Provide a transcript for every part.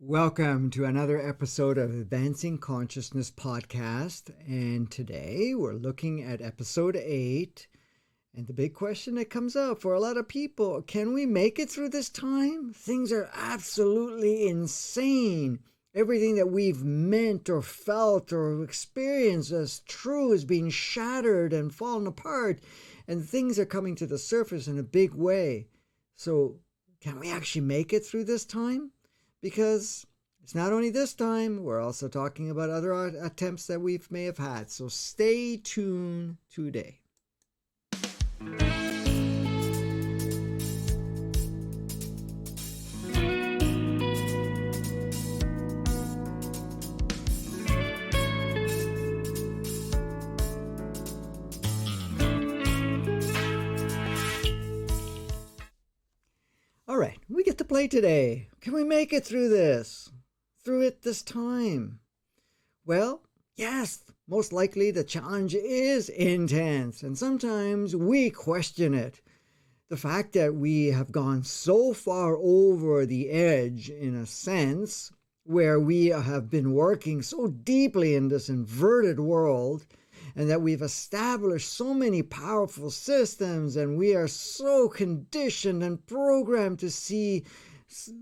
Welcome to another episode of Advancing Consciousness Podcast. And today we're looking at episode 8. And the big question that comes up for a lot of people, can we make it through this time? Things are absolutely insane. Everything that we've meant or felt or experienced as true is being shattered and fallen apart. And things are coming to the surface in a big way. So can we actually make it through this time? Because it's not only this time, we're also talking about other attempts that we may have had. So stay tuned today. All right, we get to play today. Can we make it through this? Through it this time? Well, yes, most likely the challenge is intense, and sometimes we question it. The fact that we have gone so far over the edge, in a sense, where we have been working so deeply in this inverted world, and that we've established so many powerful systems, and we are so conditioned and programmed to see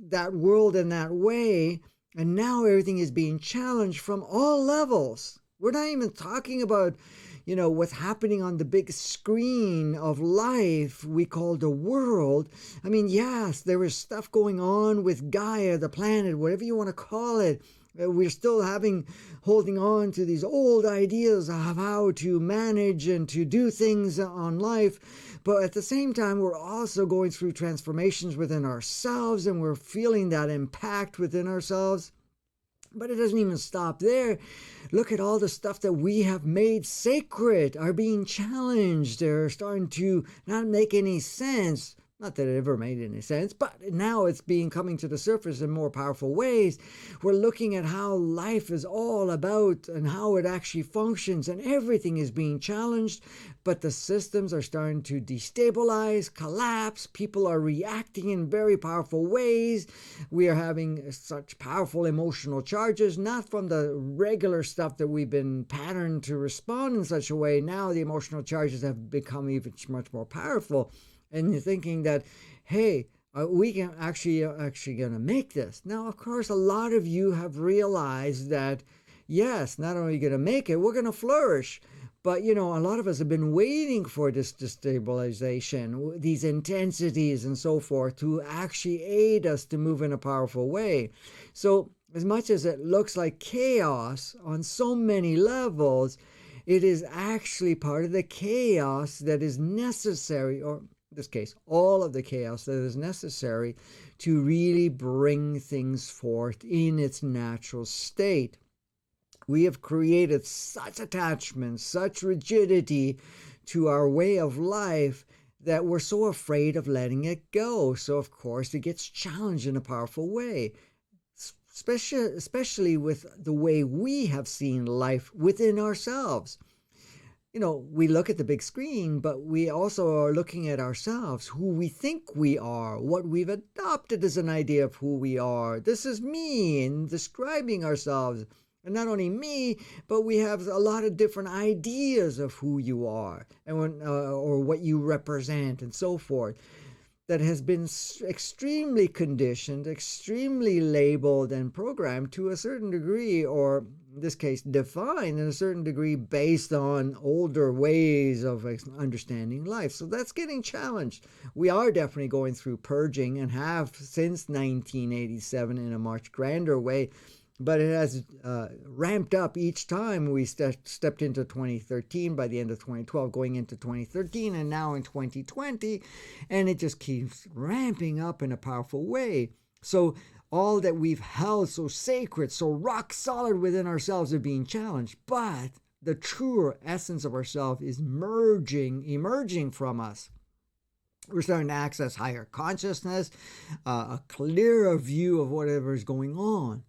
that world in that way, and now everything is being challenged from all levels. We're not even talking about, what's happening on the big screen of life we call the world. I mean, yes, there is stuff going on with Gaia, the planet, whatever you want to call it. We're still holding on to these old ideas of how to manage and to do things on life. But at the same time, we're also going through transformations within ourselves, and we're feeling that impact within ourselves. But it doesn't even stop there. Look at all the stuff that we have made sacred are being challenged. They're starting to not make any sense. Not that it ever made any sense, but now it's coming to the surface in more powerful ways. We're looking at how life is all about and how it actually functions, and everything is being challenged, but the systems are starting to destabilize, collapse. People are reacting in very powerful ways. We are having such powerful emotional charges, not from the regular stuff that we've been patterned to respond in such a way. Now the emotional charges have become even much more powerful. And you're thinking that, hey, we can actually going to make this. Now, of course, a lot of you have realized that, yes, not only going to make it, we're going to flourish. But, a lot of us have been waiting for this destabilization, these intensities and so forth, to actually aid us to move in a powerful way. So as much as it looks like chaos on so many levels, it is actually part of the chaos that is necessary, or in this case, all of the chaos that is necessary to really bring things forth in its natural state. We have created such attachment, such rigidity to our way of life that we're so afraid of letting it go. So, of course, it gets challenged in a powerful way, especially with the way we have seen life within ourselves. We look at the big screen, but we also are looking at ourselves, who we think we are, what we've adopted as an idea of who we are. This is me, in describing ourselves. And not only me, but we have a lot of different ideas of who you are and or what you represent and so forth. That has been extremely conditioned, extremely labeled and programmed to a certain degree, or in this case, defined in a certain degree based on older ways of understanding life. So that's getting challenged. We are definitely going through purging and have since 1987 in a much grander way. But it has ramped up each time we stepped into 2013, by the end of 2012, going into 2013, and now in 2020. And it just keeps ramping up in a powerful way. So all that we've held so sacred, so rock solid within ourselves are being challenged. But the truer essence of ourselves is emerging from us. We're starting to access higher consciousness, a clearer view of whatever is going on.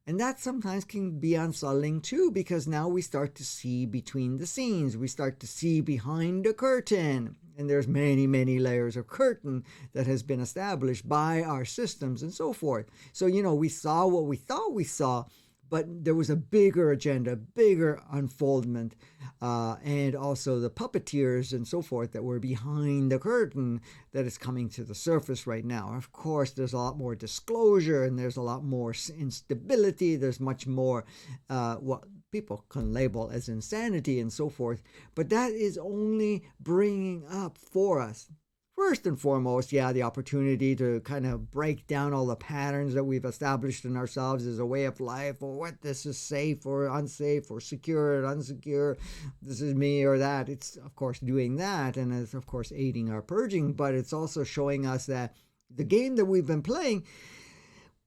And that sometimes can be unsettling too, because now we start to see between the scenes. We start to see behind the curtain. And there's many, many layers of curtain that has been established by our systems and so forth. So, we saw what we thought we saw, but there was a bigger agenda, bigger unfoldment, and also the puppeteers and so forth that were behind the curtain that is coming to the surface right now. Of course, there's a lot more disclosure and there's a lot more instability. There's much more what people can label as insanity and so forth. But that is only bringing up for us, first and foremost, the opportunity to kind of break down all the patterns that we've established in ourselves as a way of life, or what this is safe or unsafe, or secure or unsecure, this is me or that. It's, of course, doing that, and it's, of course, aiding our purging, but it's also showing us that the game that we've been playing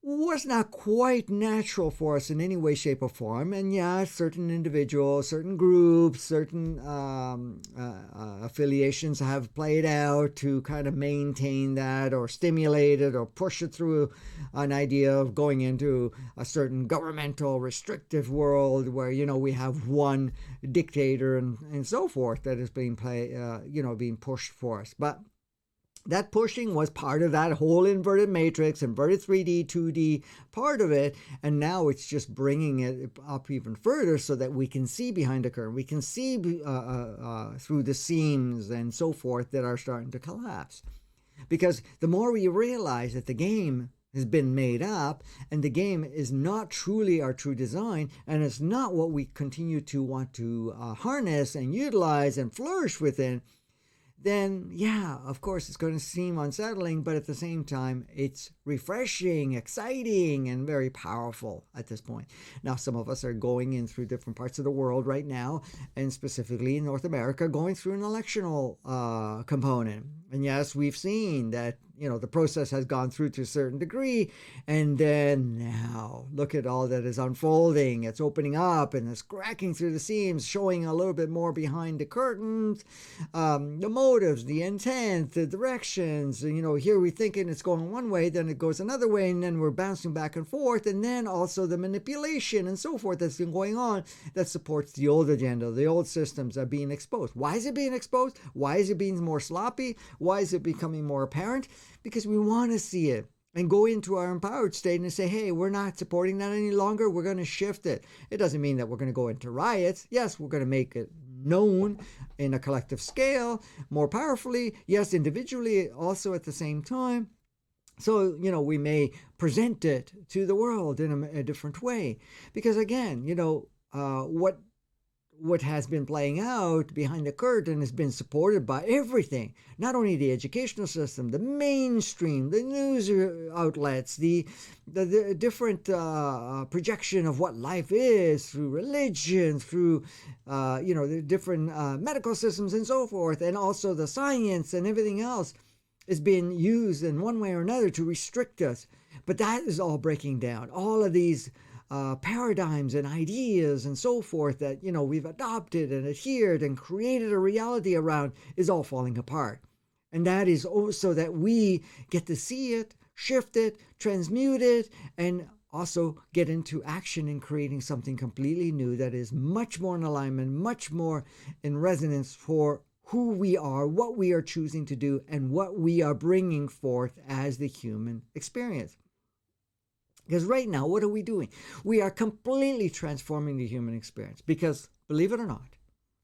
was not quite natural for us in any way, shape, or form. And certain individuals, certain groups, certain affiliations have played out to kind of maintain that or stimulate it or push it through an idea of going into a certain governmental restrictive world where, we have one dictator and so forth that is being being pushed for us. But that pushing was part of that whole inverted matrix, inverted 3D, 2D part of it. And now it's just bringing it up even further so that we can see behind the curtain. We can see through the seams and so forth that are starting to collapse. Because the more we realize that the game has been made up and the game is not truly our true design, and it's not what we continue to want to harness and utilize and flourish within, then of course it's going to seem unsettling, but at the same time it's refreshing, exciting, and very powerful at this point. Now, some of us are going in through different parts of the world right now, and specifically in North America, going through an electional component. And yes, we've seen that the process has gone through to a certain degree, and then now look at all that is unfolding. It's opening up and it's cracking through the seams, showing a little bit more behind the curtains, the motives, the intent, the directions. Here we're thinking it's going one way, then it goes another way, and then we're bouncing back and forth, and then also the manipulation and so forth that's been going on that supports the old agenda. The old systems are being exposed. Why is it being exposed? Why is it being more sloppy? Why is it becoming more apparent? Because we want to see it and go into our empowered state and say, hey, we're not supporting that any longer. We're going to shift it. It doesn't mean that we're going to go into riots. Yes, we're going to make it known in a collective scale more powerfully. Yes, individually also at the same time. So, we may present it to the world in a different way. Because again, what has been playing out behind the curtain has been supported by everything, not only the educational system, the mainstream, the news outlets, the different projection of what life is through religion, through the different medical systems and so forth, and also the science and everything else is being used in one way or another to restrict us. But that is all breaking down. All of these paradigms and ideas and so forth that we've adopted and adhered and created a reality around is all falling apart. And that is also that we get to see it, shift it, transmute it, and also get into action in creating something completely new that is much more in alignment, much more in resonance for who we are, what we are choosing to do, and what we are bringing forth as the human experience. Because right now, what are we doing? We are completely transforming the human experience. Because, believe it or not,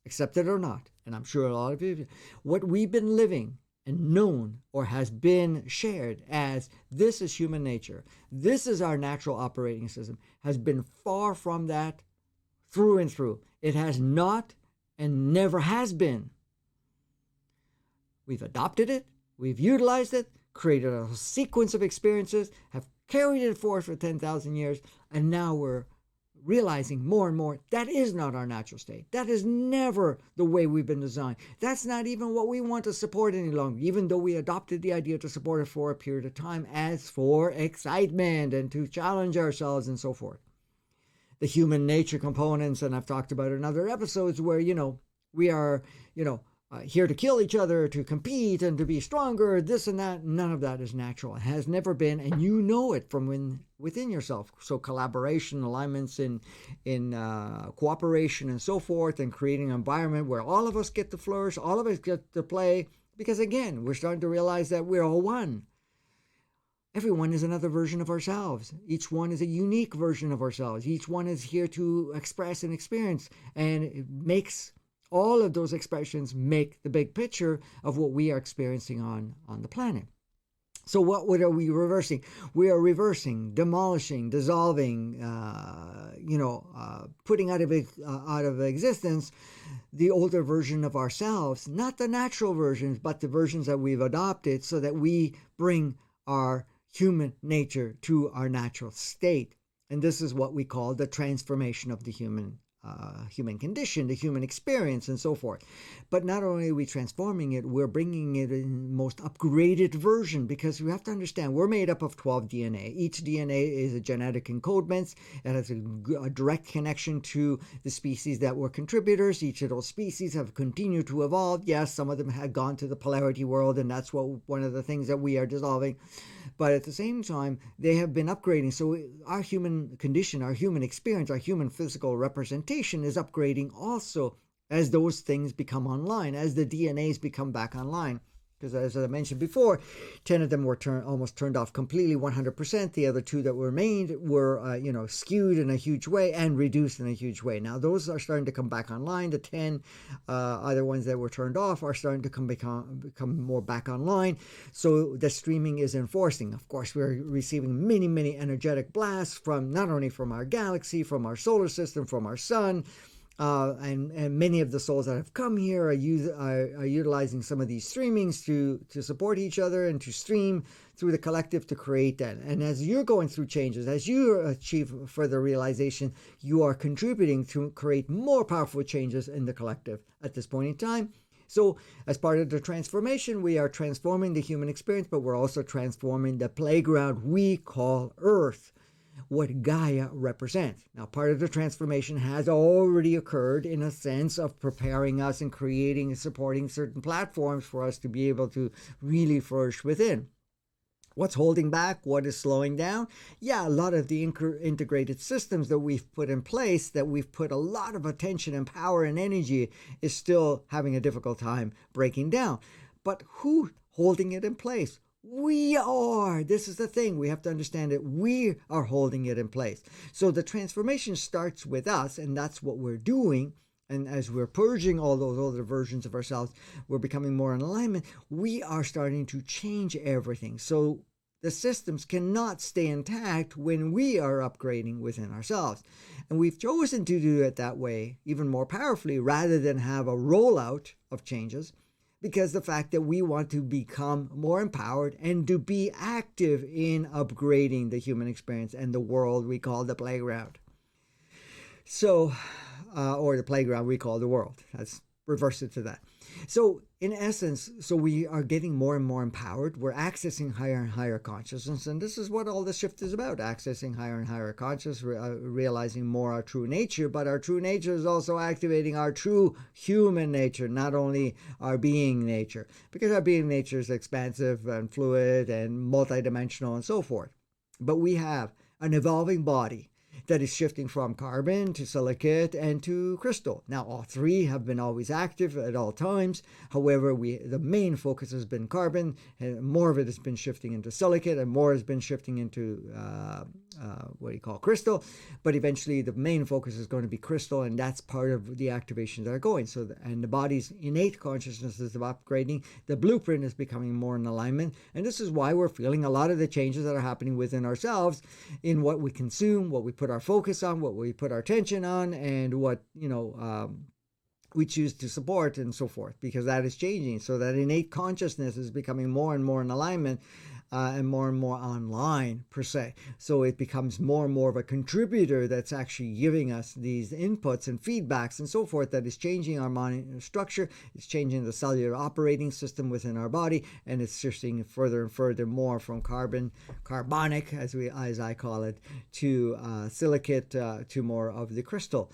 accept it or not, and I'm sure a lot of you, what we've been living and known or has been shared as this is human nature, this is our natural operating system, has been far from that through and through. It has not and never has been. We've adopted it, we've utilized it, created a sequence of experiences, have carried it forth for 10,000 years, and now we're realizing more and more that is not our natural state. That is never the way we've been designed. That's not even what we want to support any longer, even though we adopted the idea to support it for a period of time as for excitement and to challenge ourselves and so forth. The human nature components, and I've talked about in other episodes where, we are, here to kill each other, to compete, and to be stronger, this and that. None of that is natural. It has never been, and you know it from within yourself. So collaboration, alignments in cooperation, and so forth, and creating an environment where all of us get to flourish, all of us get to play. Because again, we're starting to realize that we're all one. Everyone is another version of ourselves. Each one is a unique version of ourselves. Each one is here to express and experience, and it makes all of those expressions make the big picture of what we are experiencing on the planet. So what are we reversing? We are reversing, demolishing, dissolving, putting out of existence the older version of ourselves, not the natural versions, but the versions that we've adopted, so that we bring our human nature to our natural state. And this is what we call the transformation of the human condition, the human experience, and so forth. But not only are we transforming it, we're bringing it in the most upgraded version, because we have to understand we're made up of 12 DNA. Each DNA is a genetic encodement. It has a direct connection to the species that were contributors. Each of those species have continued to evolve. Yes, some of them had gone to the polarity world, and that's one of the things that we are dissolving. But at the same time, they have been upgrading. So our human condition, our human experience, our human physical representation is upgrading also as those things become online, as the DNAs become back online. Because as I mentioned before, 10 of them were almost turned off completely, 100%. The other 2 that remained were, skewed in a huge way and reduced in a huge way. Now, those are starting to come back online. The 10 other ones that were turned off are starting to become more back online. So the streaming is enforcing. Of course, we're receiving many, many energetic blasts from not only from our galaxy, from our solar system, from our sun, and many of the souls that have come here are utilizing some of these streamings to support each other and to stream through the collective to create that. And as you're going through changes, as you achieve further realization, you are contributing to create more powerful changes in the collective at this point in time. So as part of the transformation, we are transforming the human experience, but we're also transforming the playground we call Earth, what Gaia represents. Now, part of the transformation has already occurred in a sense of preparing us and creating and supporting certain platforms for us to be able to really flourish within. What's holding back? What is slowing down? Yeah, a lot of the integrated systems that we've put in place, that we've put a lot of attention and power and energy, is still having a difficult time breaking down. But who's holding it in place? We are. This is the thing. We have to understand that we are holding it in place. So the transformation starts with us, and that's what we're doing. And as we're purging all those older versions of ourselves, we're becoming more in alignment. We are starting to change everything. So the systems cannot stay intact when we are upgrading within ourselves. And we've chosen to do it that way, even more powerfully, rather than have a rollout of changes, because the fact that we want to become more empowered and to be active in upgrading the human experience and the world we call the playground. So, or the playground we call the world. Let's reverse it to that. So in essence, so we are getting more and more empowered. We're accessing higher and higher consciousness. And this is what all the shift is about, accessing higher and higher consciousness, realizing more our true nature. But our true nature is also activating our true human nature, not only our being nature. Because our being nature is expansive and fluid and multidimensional and so forth. But we have an evolving body that is shifting from carbon to silicate and to crystal. Now, all 3 have been always active at all times. However, the main focus has been carbon, and more of it has been shifting into silicate, and more has been shifting into crystal. But eventually, the main focus is going to be crystal, and that's part of the activations that are going. And the body's innate consciousness is upgrading. The blueprint is becoming more in alignment, and this is why we're feeling a lot of the changes that are happening within ourselves in what we consume, what we put our focus on, what we put our attention on, and what we choose to support, and so forth, because that is changing. So that innate consciousness is becoming more and more in alignment and more online, per se. So it becomes more and more of a contributor that's actually giving us these inputs and feedbacks and so forth, that is changing our mind structure, it's changing the cellular operating system within our body, and it's shifting further and further more from carbonic, as I call it, to silicate, to more of the crystal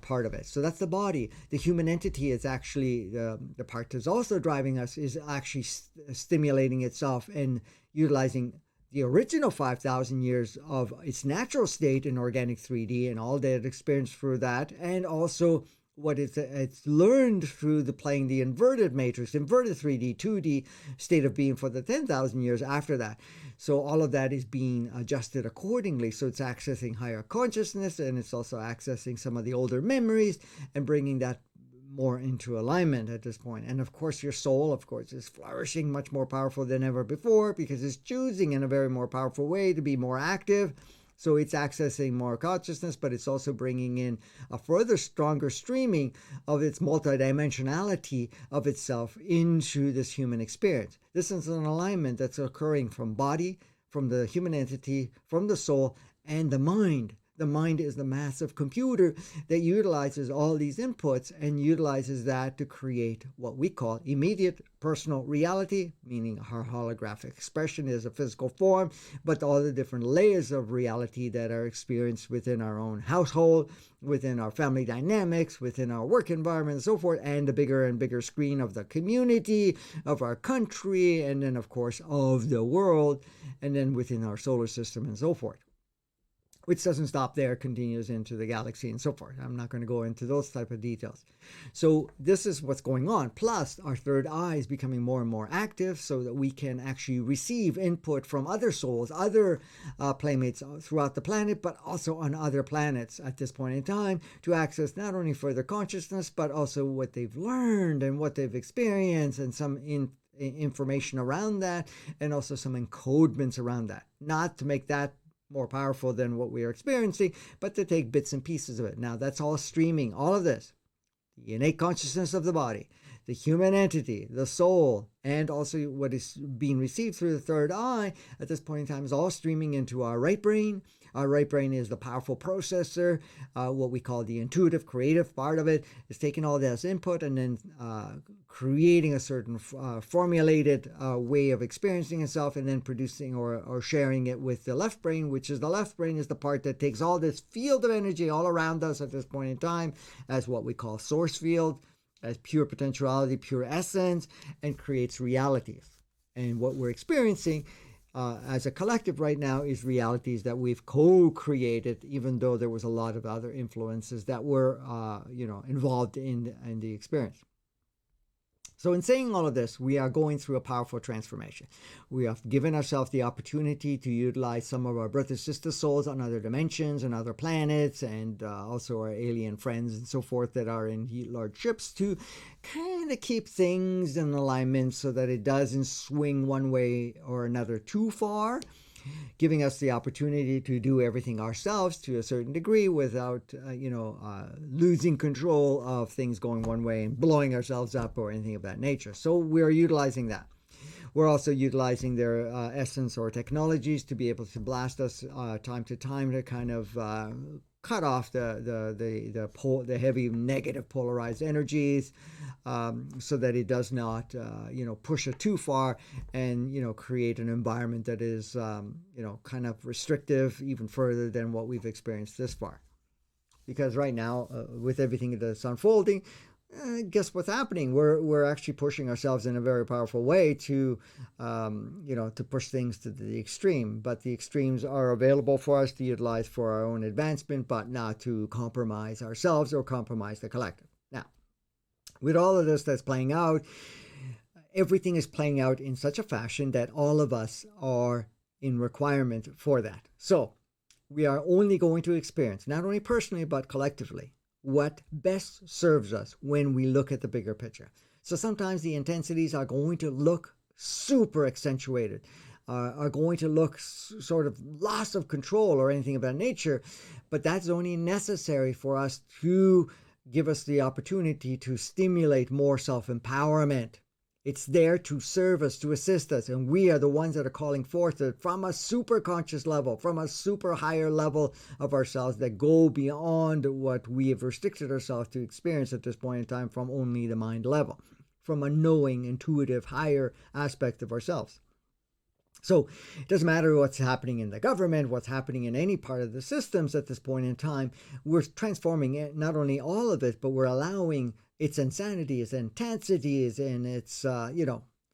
part of it. So that's the body. The human entity is actually the part that's also driving us, is actually stimulating itself and utilizing the original 5,000 years of its natural state in organic 3D and all that experience through that, and also what it's learned through playing the inverted matrix, inverted 3D, 2D state of being for the 10,000 years after that. So all of that is being adjusted accordingly. So it's accessing higher consciousness, and it's also accessing some of the older memories and bringing that more into alignment at this point. And of course, your soul, of course, is flourishing, much more powerful than ever before, because it's choosing in a very more powerful way to be more active. So it's accessing more consciousness, but it's also bringing in a further stronger streaming of its multidimensionality of itself into this human experience. This is an alignment that's occurring from body, from the human entity, from the soul, and the mind. The mind is the massive computer that utilizes all these inputs and utilizes that to create what we call immediate personal reality, meaning our holographic expression is a physical form, but all the different layers of reality that are experienced within our own household, within our family dynamics, within our work environment, and so forth, and the bigger and bigger screen of the community, of our country, and then, of course, of the world, and then within our solar system and so forth. Which doesn't stop there, continues into the galaxy and so forth. I'm not going to go into those type of details. So this is what's going on. Plus, our third eye is becoming more and more active so that we can actually receive input from other souls, other playmates throughout the planet, but also on other planets at this point in time, to access not only further consciousness, but also what they've learned and what they've experienced, and some information around that, and also some encodements around that. Not to make that more powerful than what we are experiencing, but to take bits and pieces of it. Now, that's all streaming, all of this. The innate consciousness of the body, the human entity, the soul, and also what is being received through the third eye at this point in time is all streaming into our right brain. Our right brain is the powerful processor, what we call the intuitive, creative part of it, is taking all this input and then creating a certain formulated way of experiencing itself, and then producing or sharing it with the left brain, which is the part that takes all this field of energy all around us at this point in time as what we call source field, as pure potentiality, pure essence, and creates realities. And what we're experiencing as a collective right now is realities that we've co-created, even though there was a lot of other influences that were involved in the experience. So in saying all of this, we are going through a powerful transformation. We have given ourselves the opportunity to utilize some of our brother sister souls on other dimensions and other planets, and also our alien friends and so forth that are in large ships, to kind of keep things in alignment so that it doesn't swing one way or another too far, giving us the opportunity to do everything ourselves to a certain degree without, losing control of things going one way and blowing ourselves up or anything of that nature. So we're utilizing that. We're also utilizing their essence or technologies to be able to blast us time to time to kind of cut off the heavy negative polarized energies, so that it does not push it too far and create an environment that is kind of restrictive even further than what we've experienced this far. Because right now, with everything that's unfolding, guess what's happening? We're actually pushing ourselves in a very powerful way to push things to the extreme. But the extremes are available for us to utilize for our own advancement, but not to compromise ourselves or compromise the collective. Now, with all of this that's playing out, everything is playing out in such a fashion that all of us are in requirement for that. So we are only going to experience, not only personally, but collectively, what best serves us when we look at the bigger picture. So sometimes the intensities are going to look super accentuated, are going to look sort of loss of control or anything of that nature, but that's only necessary for us to give us the opportunity to stimulate more self-empowerment. It's there to serve us, to assist us, and we are the ones that are calling forth it from a super conscious level, from a super higher level of ourselves that go beyond what we have restricted ourselves to experience at this point in time from only the mind level, from a knowing, intuitive, higher aspect of ourselves. So it doesn't matter what's happening in the government, what's happening in any part of the systems at this point in time. We're transforming it, not only all of it, but we're allowing its insanity, its intensities, and its,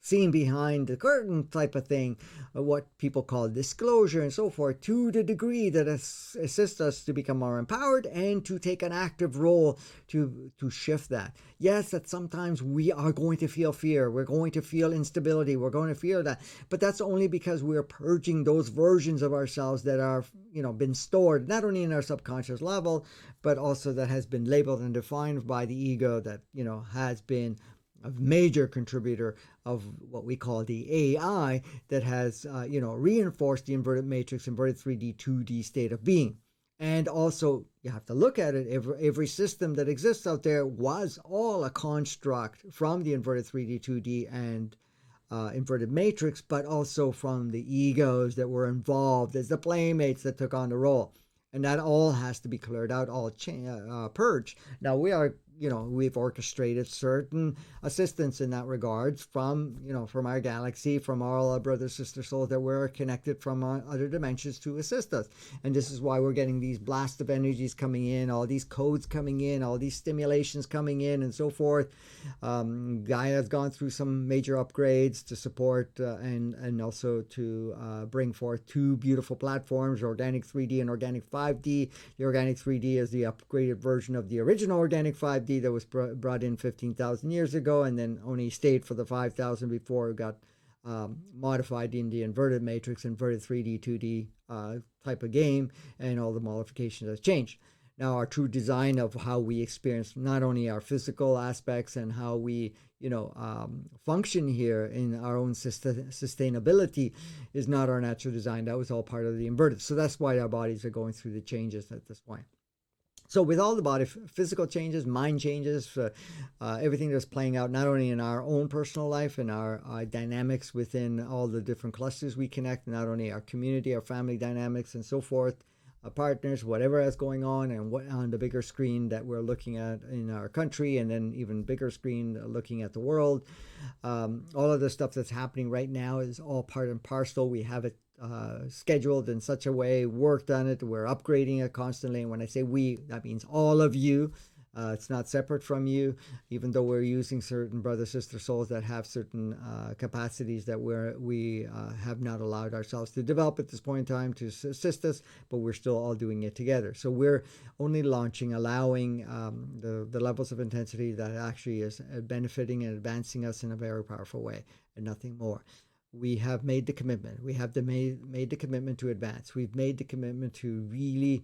seeing behind the curtain type of thing, what people call disclosure and so forth, to the degree that assists us to become more empowered and to take an active role to shift that. Yes, that sometimes we are going to feel fear, we're going to feel instability, we're going to feel that, but that's only because we're purging those versions of ourselves that are, been stored not only in our subconscious level, but also that has been labeled and defined by the ego that, has been a major contributor of what we call the AI that has, reinforced the inverted matrix, inverted 3D, 2D state of being. And also, you have to look at it. Every system that exists out there was all a construct from the inverted 3D, 2D, and inverted matrix, but also from the egos that were involved as the playmates that took on the role. And that all has to be cleared out, all purged. Now we've orchestrated certain assistance in that regards from our galaxy, from all our brother sister souls that were connected from other dimensions to assist us. And this is why we're getting these blasts of energies coming in, all these codes coming in, all these stimulations coming in, and so forth. Gaia has gone through some major upgrades to support and also to bring forth two beautiful platforms, organic 3D and organic 5D. The organic 3D is the upgraded version of the original organic 5D that was brought in 15,000 years ago, and then only stayed for the 5,000 before it got modified in the inverted matrix, inverted 3D, 2D type of game, and all the modifications has changed. Now, our true design of how we experience not only our physical aspects and how we, function here in our own sustainability is not our natural design. That was all part of the inverted. So that's why our bodies are going through the changes at this point. So with all the body, physical changes, mind changes, everything that's playing out not only in our own personal life and our dynamics within all the different clusters we connect, not only our community, our family dynamics, and so forth, partners, whatever is going on, and what on the bigger screen that we're looking at in our country, and then even bigger screen looking at the world. All of the stuff that's happening right now is all part and parcel. We have it scheduled in such a way, worked on it, we're upgrading it constantly. And when I say we, that means all of you. It's not separate from you, even though we're using certain brother sister souls that have certain capacities that we have not allowed ourselves to develop at this point in time to assist us, but we're still all doing it together. So we're only launching, allowing the levels of intensity that actually is benefiting and advancing us in a very powerful way, and nothing more. We have made the commitment. We have made the commitment to advance. We've made the commitment to really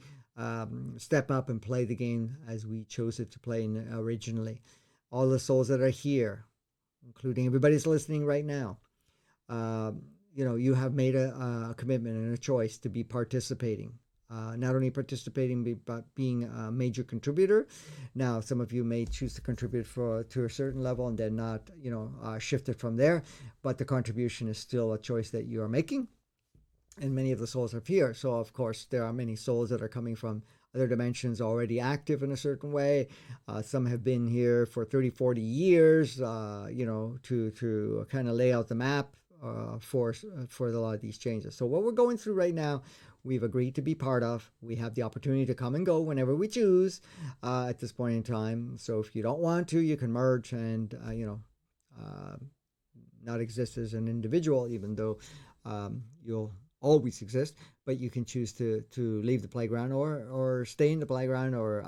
step up and play the game as we chose it to play originally. All the souls that are here, including everybody's listening right now, you have made a commitment and a choice to be participating. Not only participating, but being a major contributor. Now, some of you may choose to contribute to a certain level and then not, shift it from there. But the contribution is still a choice that you are making. And many of the souls are here. So, of course, there are many souls that are coming from other dimensions already active in a certain way. Some have been here for 30, 40 years, to kind of lay out the map for a lot of these changes. So what we're going through right now, we've agreed to be part of. We have the opportunity to come and go whenever we choose at this point in time. So if you don't want to, you can merge and, not exist as an individual, even though you'll always exist, but you can choose to leave the playground or stay in the playground or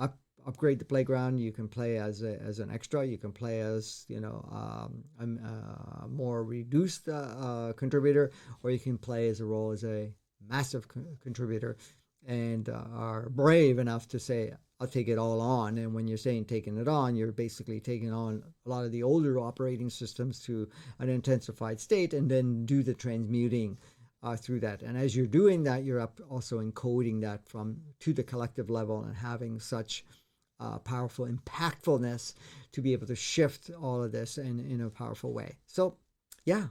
upgrade the playground. You can play as an extra. You can play as a more reduced contributor, or you can play as a role as a massive contributor, and are brave enough to say, I'll take it all on. And when you're saying taking it on, you're basically taking on a lot of the older operating systems to an intensified state, and then do the transmuting through that. And as you're doing that, you're also encoding that to the collective level and having such powerful impactfulness to be able to shift all of this in a powerful way. So, yeah,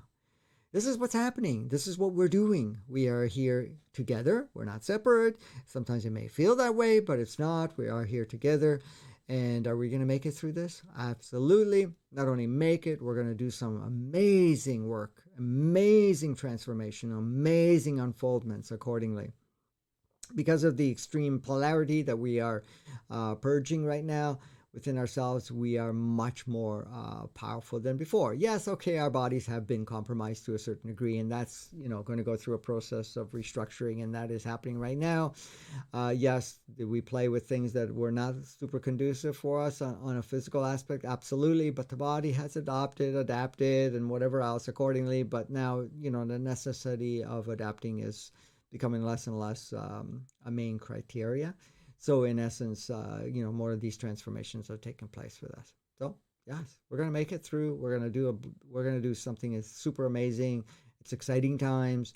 this is what's happening. This is what we're doing. We are here together. We're not separate. Sometimes it may feel that way, but it's not. We are here together. And are we going to make it through this? Absolutely. Not only make it, we're going to do some amazing work amazing transformation, amazing unfoldments accordingly. Because of the extreme polarity that we are purging right now within ourselves, we are much more powerful than before. Yes, okay, our bodies have been compromised to a certain degree, and that's going to go through a process of restructuring, and that is happening right now. Yes, did we play with things that were not super conducive for us on a physical aspect? Absolutely, but the body has adapted, and whatever else accordingly. But now, the necessity of adapting is becoming less and less a main criteria. So in essence, more of these transformations are taking place with us. So yes, we're gonna make it through. We're gonna do something that's super amazing. It's exciting times.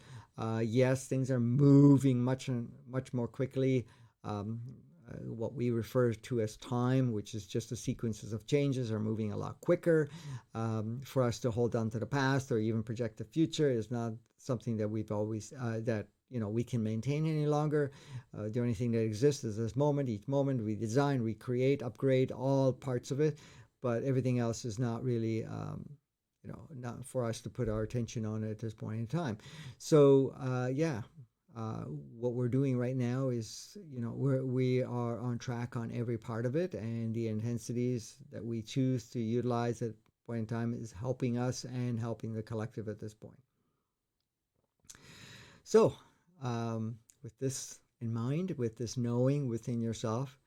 Yes, things are moving much more quickly. What we refer to as time, which is just the sequences of changes, are moving a lot quicker. For us to hold on to the past or even project the future is not something that we've always that we can maintain any longer. The only thing that exists is this moment. Each moment we design, we create, upgrade all parts of it, but everything else is not really not for us to put our attention on at this point in time. So what we're doing right now is we are on track on every part of it, and the intensities that we choose to utilize at point in time is helping us and helping the collective at this point. So with this in mind, with this knowing within yourself,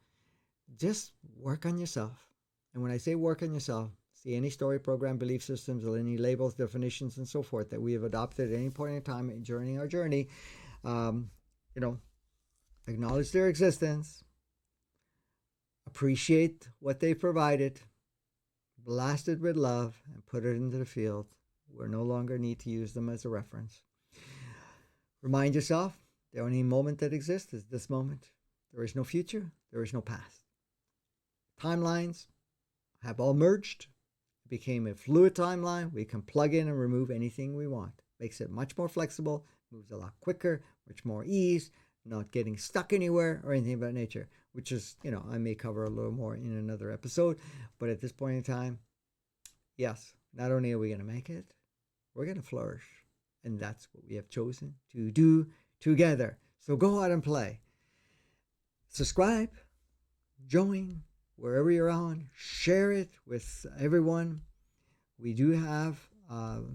just work on yourself. And when I say work on yourself, see any story, program, belief systems, or any labels, definitions, and so forth that we have adopted at any point in time during our journey, acknowledge their existence, appreciate what they provided, blast it with love, and put it into the field. We no longer need to use them as a reference. Remind yourself, the only moment that exists is this moment. There is no future. There is no past. Timelines have all merged. It became a fluid timeline. We can plug in and remove anything we want. Makes it much more flexible, moves a lot quicker, much more ease, not getting stuck anywhere or anything of that nature, which is, I may cover a little more in another episode. But at this point in time, yes, not only are we going to make it, we're going to flourish. And that's what we have chosen to do together. So go out and play. Subscribe, join, wherever you're on, share it with everyone. We do have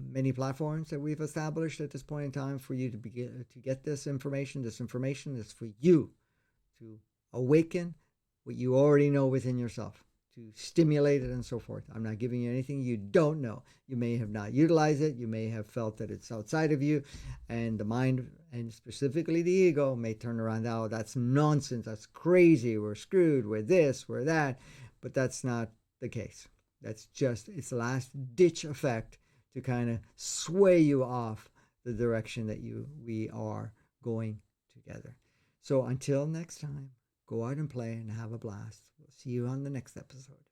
many platforms that we've established at this point in time for you to get this information. This information is for you to awaken what you already know within yourself, to stimulate it and so forth. I'm not giving you anything you don't know. You may have not utilized it. You may have felt that it's outside of you, and the mind, and specifically the ego, may turn around, oh, that's nonsense, that's crazy, we're screwed, we're this, we're that. But that's not the case. That's just its last ditch effect to kind of sway you off the direction that we are going together. So until next time, go out and play and have a blast. We'll see you on the next episode.